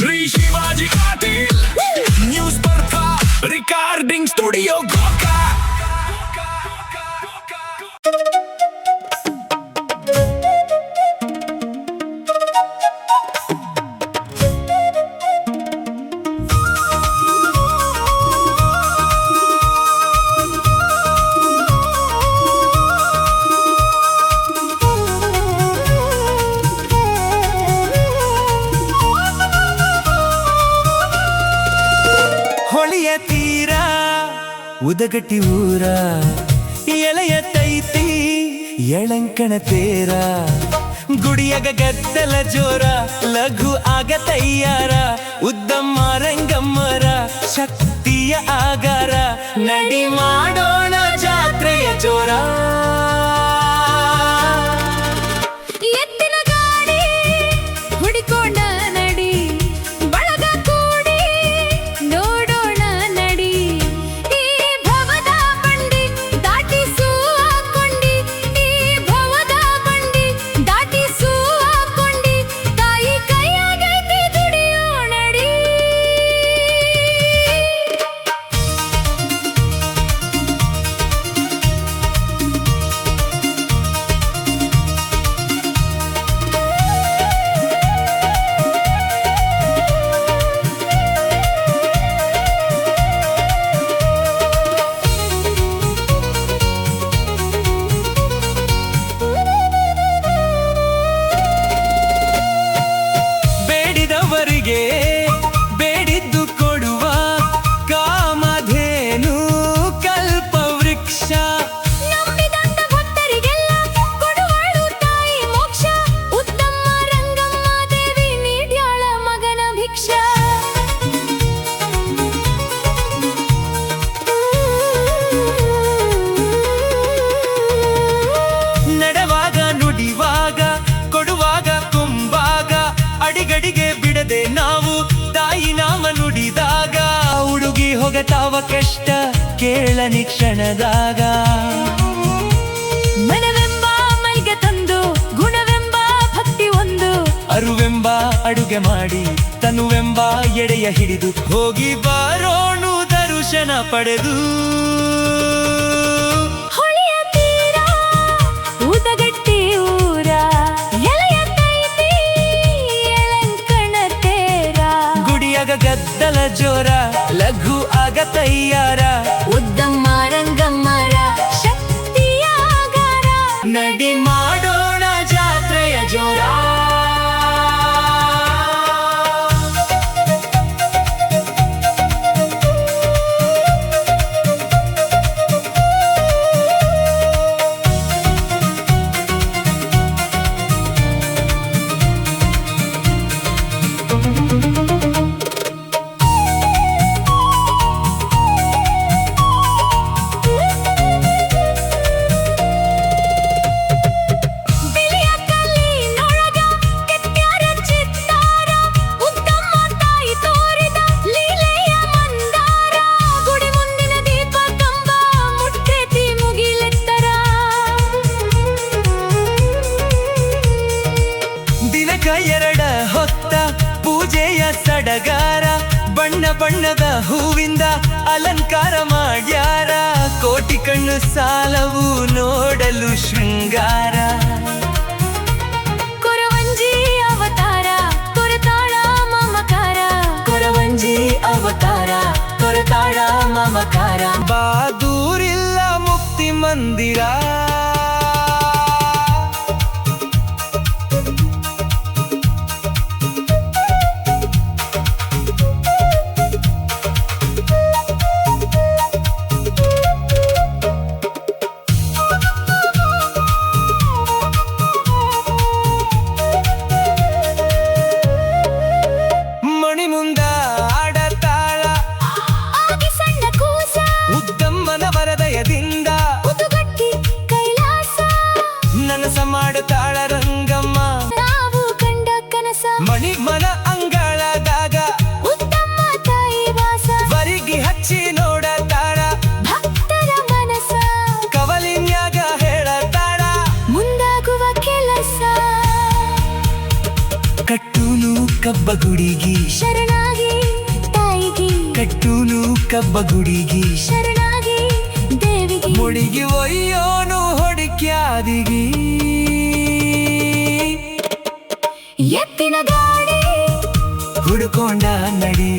Shri Shivaji Patil news स्पर्धा recording studio गोका। ಹೊಳೆಯ ತೀರ ಉದಗಟ್ಟಿ ಊರ ಎಳೆಯತೈತಿ ಎಳಂಕಣ ತೇರ ಗುಡಿಯಾಗ ಗದ್ದಲ ಜೋರ ಲಘು ಆಗ ತಯ್ಯಾರ ಉದ್ದಮ್ಮ ರಂಗಮ್ಮರ ಶಕ್ತಿಯ ಆಗಾರ ನಡಿ ಮಾಡೋಣ ಜಾತ್ರೆಯ ಜೋರ। ಬೇಡಿದ್ದು ಕೊಡುವ ಕಾಮಧೇನು ಕಲ್ಪ ವೃಕ್ಷ ನಂಬಿದಂತ ಭಕ್ತರಿಗೆಲ್ಲ ಕೊಡುವಳು ತಾಯಿ ಮೋಕ್ಷ ಉತ್ತಮ ರಂಗಮ್ಮ ದೇವಿ ನೀಡ್ಯಾಳ ಮಗನ ಭಿಕ್ಷ। ನಡೆವಾಗ ನುಡಿವಾಗ ಕೊಡುವಾಗ ಕುಂಬಾಗ ಅಡಿಗಡಿಗೆ ಬಿಡದೆ ನಾವು ತಾಯಿ ನಾಮ ನುಡಿದಾಗ ಹುಡುಗಿ ಹೋಗತಾವ ಕಷ್ಟ ಕೇಳನಿ ಕ್ಷಣದಾಗ। ಮನವೆಂಬ ಮೈಗೆ ತಂದು ಗುಣವೆಂಬ ಭಕ್ತಿ ಒಂದು ಅರುವೆಂಬ ಅಡುಗೆ ಮಾಡಿ ತನುವೆಂಬ ಎಡೆಯ ಹಿಡಿದು ಹೋಗಿ ಬರೋಣು ದರ್ಶನ ಪಡೆದು। ಹೊಳೆಯ ತೀರ ಉದಗಟ್ಟಿ ಊರ ಎಳೆಯತೈತಿ ಎಳಂಕಣ ತೇರ ಗುಡಿಯಾಗ ಗದ್ದಲ ಜೋರ ಲಘು ಆಗ ತಯ್ಯಾರ ಉದ್ದಮ್ಮ ರಂಗಮ್ಮರ ಶಕ್ತಿಯ ಆಗಾರ ನಡಿ ಮಾಡೋಣ ಜಾತ್ರೆಯ ಜೋರ। ಎರಡ ಹೊತ್ತ ಪೂಜೆಯ ಸಡಗಾರ ಬಣ್ಣ ಬಣ್ಣದ ಹೂವಿಂದ ಅಲಂಕಾರ ಮಾಡ್ಯಾರ ಕೋಟಿ ಕಣ್ಣು ಸಾಲವು ನೋಡಲು ಶೃಂಗಾರ। ಕೊರವಂಜಿ ಅವತಾರ ಕೊರತಾಳ ಮಮಕಾರ ಕೊರವಂಜಿ ಅವತಾರ ಕೊರತಾಳ ಮಮಕಾರ ಬಾದೂರಿಲ್ಲ ಮುಕ್ತಿ ಮಂದಿರ। ಆಗಿ ಸಣ್ಣ ಕೂಸ ಉದ್ದಮ್ಮನ ವರದಯದಿಂದ ಉದುಗಟ್ಟಿ ಕೈಲಾಸ ಗುಡಿಗಿ ಶರಣಾಗಿ ತಾಯಿಗೆ ಕಟ್ಟೂನು ಕಬ್ಬ ಗುಡಿಗಿ ಶರಣಾಗಿ ದೇವಿಗೆ ಮುಡಿಗಿ ಒಯ್ಯೋನು ಹೊಡಿಕ್ಯಾದಿಗಿ ಎತ್ತಿನ ಗಾಡಿ ಹುಡುಕೊಂಡ ನಡಿ